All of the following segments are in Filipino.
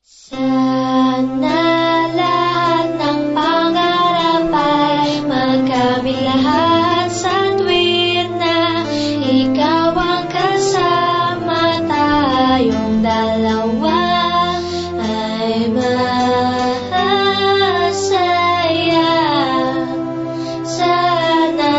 Sana lahat ng pangarap ay magkamit lahat sa tuwin na ikaw ang kasama, tayong dalawa ay masaya. Sana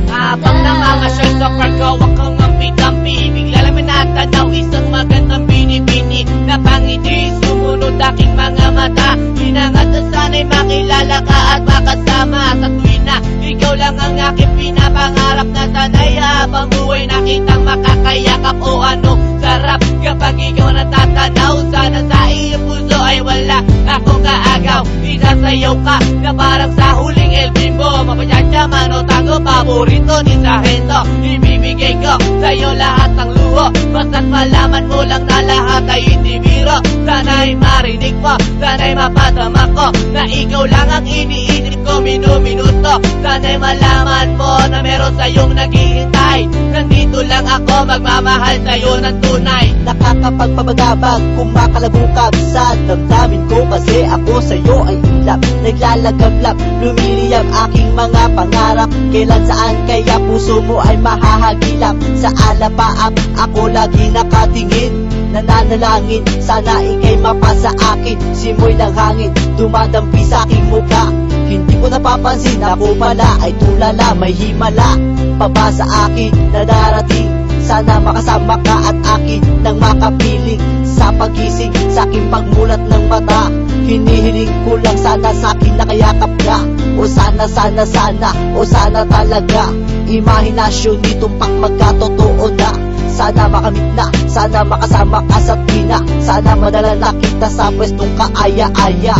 habang nangangasyal sa paggawa kang ampi-tampi, bigla lang may natanaw isang magandang bini-bini na pangiti, sumunod aking mga mata. Hinangat na sana'y makilala ka at makasama sa tuwin na ikaw lang ang aking pinapangarap na sanay habang buhay nakitang makakayakap. O ano sarap kapag ikaw natatanaw, sana sa iyong puso ay wala akong kaagaw. Isasayaw ka na parang sa huling El Bimbo, mapachachama o tango, paborito ni Sargento. Ibibigay ko sa'yo lahat ng luho, basta't malaman mo lang na lahat ay hindi biro. Sana'y marinig mo, sana'y mapatama ko na ikaw lang ang iniisip ko minuminuto. Sana'y malaman mo na meron sa'yong naghihintay. Nandito lang ako magmamahal sa'yo ng tunay. Nakakapagpabagabag, kumakalabukab sa damdamin ko, kasi ako sa'yo ay ilap. Naglalagablab, lumiliyab aking mga pangarap. Kailan saan kaya puso mo ay mahahagilap? Sa alapaap ako lagi nakatingin, nananalangin sana ika'y mapasa akin. Simoy ng hangin, dumadampi sa aking mukha. Hindi ko napapansin, ako pala ay tulala, may himala pa ba sa akin na darating? Sana makasama ka at akin nang makapiling sa pagising, sa aking pagmulat ng mata. Hinihiling ko lang sana sa akin nakayakap ka. O sana, o sana talaga. Imahinasyon nitong magkatotoo na. Sana makamit na, sana makasama ka sa tina. Sana madala na kita sa pwestong kaaya-aya.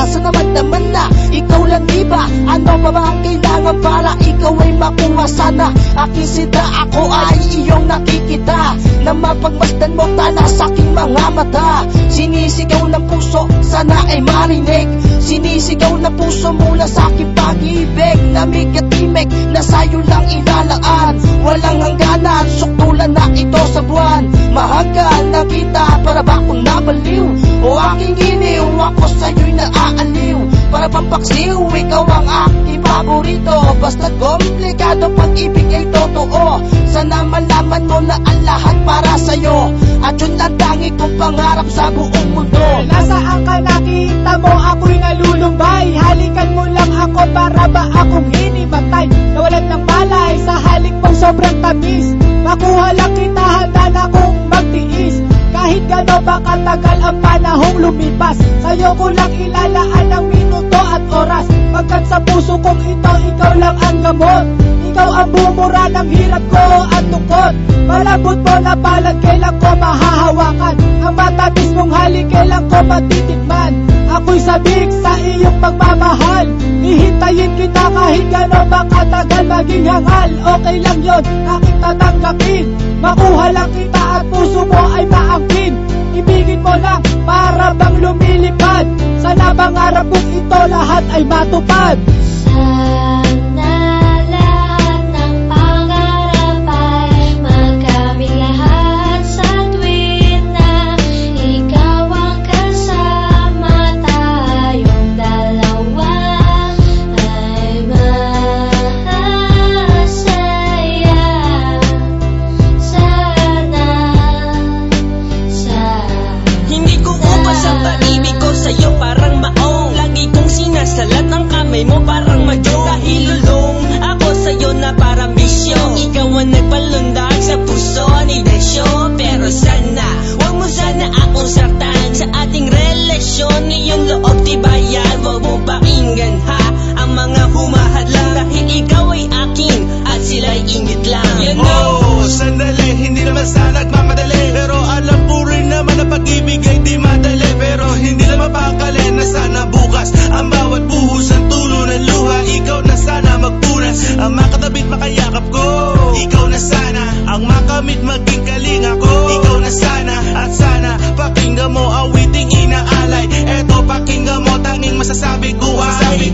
Sana naman na, ikaw lang diba? Ano pa ba ang kailangan para ikaw ay makuha? Sana aking sinta, ako ay iyong nakikita, na mapagmasdan mo tala sa aking mga mata. Sinisigaw ng puso, sana ay marinig. Sinisigaw ng puso mula sa aking pag-ibig, na migatimik na sa'yo lang ilalaan. Walang hangganan, suktulan na ito sa buwan. Mahanggan na kita, para ba akong nabaliw? O aking giniw, ako sa'yo'y naaaliw. Para bang paksiw, ikaw ang aking paborito. Basta't komplikado, pag-ibig ay totoo. Sana malaman mo na ang lahat para sa'yo, at yun ang tangi kong pangarap sa buong mundo. Nasaan ka, nakita mo ako'y nalulumbay? Halikan mo lang ako, para ba akong hinimatay? Nawalan ng malay sa halik mong sobrang tamis. Makuha lang kita, handa na kong magtiis. Kahit gano'n ba katagal ang panahong lumipas, sa'yo ko lang ilalaan ang minuto at oras. Pagkat sa puso kong ito, ikaw lang ang gamot. Ikaw ang bumura ng hirap ko at tungkot. Malambot mo na palad, kailan ko mahahawakan? Ang matamis mong halik, kailan ko matitikman? Ako'y sabik sa iyong pagmamahal. Hihintayin kita kahit gano'n ba katagal, maging hangal. Okay lang yun, aking tatanggapin. Makuha lang kita at puso mo ay maangkin. Ibigin mo lang, para bang lumilipad. Sana pangarap kong ito lahat ay matupad. Sana lahat ng pangarap ay magkamit lahat sa tuwin na ikaw ang kasama, tayong dalawa ay masaya. Hindi ko ubas ang pag-ibig ko sa'yo, parang maong. Lagi kong sinasalat ang kamay mo, parang madyo. Kahit maging kalinga ko, ikaw na sana. At sana pakinggan mo awiting inaalay. Eto pakinggan mo, tanging masasabi ko ay